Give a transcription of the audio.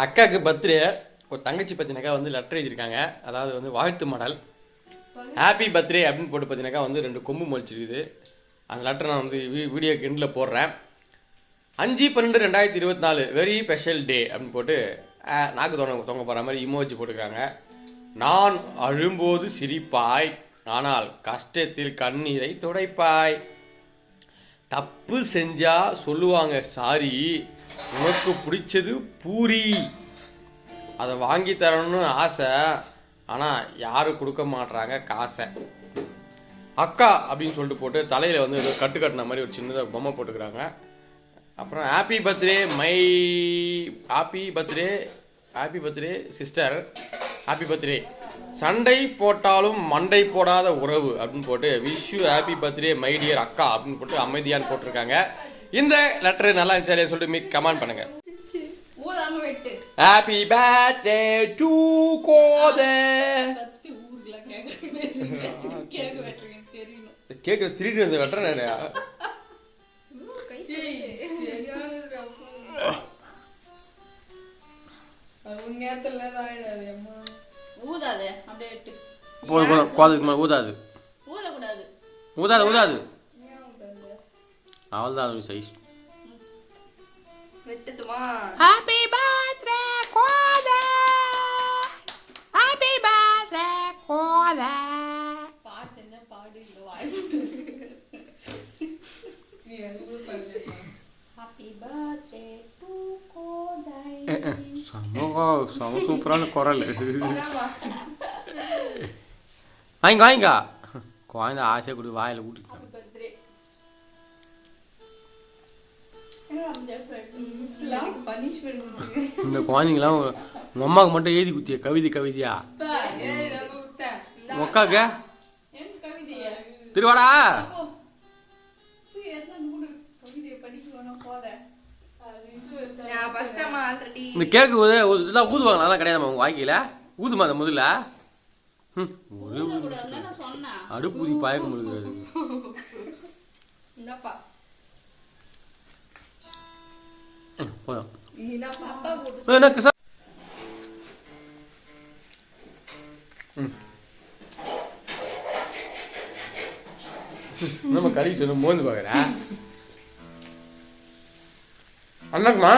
அக்காவுக்கு பர்த்டே. ஒரு தங்கச்சி பார்த்தீங்கன்னாக்கா வந்து லெட்டர் எழுதியிருக்காங்க. அதாவது வந்து வாழ்த்து மாடல் ஹாப்பி பர்த்டே அப்படின்னு போட்டு பார்த்தீங்கன்னாக்கா வந்து 2 கொம்பு முளைச்சிருக்குது. அந்த லெட்டர் நான் வந்து வீடியோக்கு எண்டில் போடுறேன். 5/12/2024 வெரி ஸ்பெஷல் டே அப்படின்னு போட்டு நாக்கு தொங்க போகிற மாதிரி இமோஜி போட்டுக்கிறாங்க. நான் அழும்போது சிரிப்பாய், ஆனால் கஷ்டத்தில் கண்ணீரை துடைப்பாய். தப்பு செஞ்சா சொல்லுவாங்க சாரி, உனக்கு பிடிச்சது பூரி, அதை வாங்கி தரணும்னு ஆசை, ஆனால் யாரும் கொடுக்க மாட்றாங்க காசை. அக்கா அப்படின்னு சொல்லிட்டு போட்டு தலையில் வந்து ஏதோ கட்டு கட்டின மாதிரி ஒரு சின்னதாக பொம்மை போட்டுக்கிறாங்க. அப்புறம் happy birthday sister, happy birthday. சண்டை போட்டாலும் மண்டை போடாத உறவு அப்படின்னு போட்டு wish you happy birthday my dear அக்கா அப்படின்னு போட்டு அமைதியான்னு போட்டிருக்காங்க. இந்த லெட்டர் நல்லா இருந்துச்சு சொல்லிட்டு கமெண்ட் பண்ணுங்க. Happy birthday to Gothe. கேக்குற திருடி வந்து வெட்டுறேன். ஊதாது அவ்வளவுதான் size. Happy birthday Gothe, happy birthday Gothe. பாடுங்க பாடு இந்த வாய். Happy birthday to Gothe. சம சூப்பரான குரல். வாங்க குழந்தை ஆசை கொடு வாயில ஊட்டு. இந்த குழந்தைங்களாம் உங்க அம்மாவுக்கு மட்டும் எழுதி குத்திய கவிதையா உக்காக்க திருவாடா. இந்த கேக்கு இதெல்லாம் ஊதுவாங்க நல்லா கிடையாது உங்க வாழ்க்கையில. ஊதுமா அந்த முதல்ல அடுப்பூதி பாயக்க முடியாது. நம்ம கறி சொன்ன மோந்து பாக்குற அண்ணாக்குமா